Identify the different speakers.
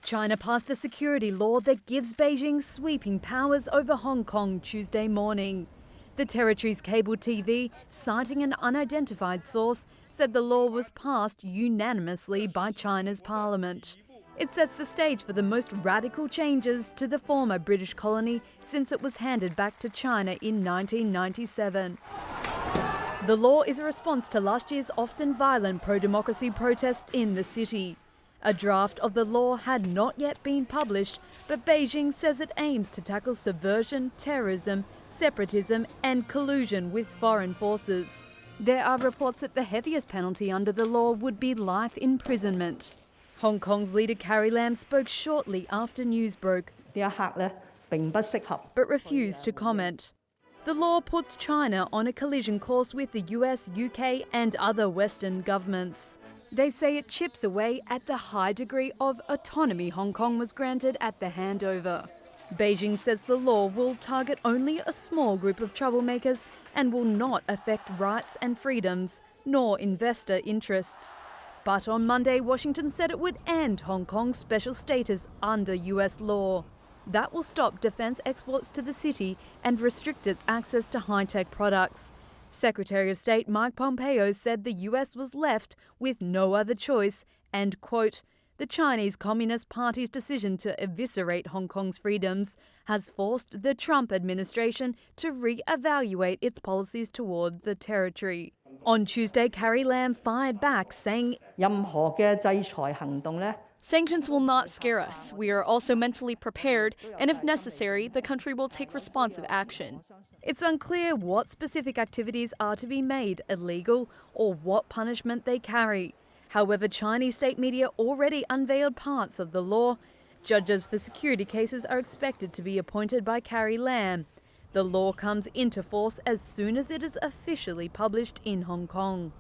Speaker 1: China passed a security law that gives Beijing sweeping powers over Hong Kong Tuesday morning. The territory's cable TV, citing an unidentified source, said the law was passed unanimously by China's parliament. It sets the stage for the most radical changes to the former British colony since it was handed back to China in 1997. The law is a response to last year's often violent pro-democracy protests in the city. A draft of the law had not yet been published, but Beijing says it aims to tackle subversion, terrorism, separatism and collusion with foreign forces. There are reports that the heaviest penalty under the law would be life imprisonment. Hong Kong's leader Carrie Lam spoke shortly after news broke, but refused to comment. The law puts China on a collision course with the US, UK and other Western governments. They say it chips away at the high degree of autonomy Hong Kong was granted at the handover. Beijing says the law will target only a small group of troublemakers and will not affect rights and freedoms, nor investor interests. But on Monday, Washington said it would end Hong Kong's special status under US law. That will stop defense exports to the city and restrict its access to high-tech products. Secretary of State Mike Pompeo said the US was left with no other choice and, quote, the Chinese Communist Party's decision to eviscerate Hong Kong's freedoms has forced the Trump administration to re-evaluate its policies toward the territory. On Tuesday, Carrie Lam fired back, saying,
Speaker 2: Sanctions will not scare us. We are also mentally prepared, and if necessary, the country will take responsive action.
Speaker 1: It's unclear what specific activities are to be made illegal or what punishment they carry. However, Chinese state media already unveiled parts of the law. Judges for security cases are expected to be appointed by Carrie Lam. The law comes into force as soon as it is officially published in Hong Kong.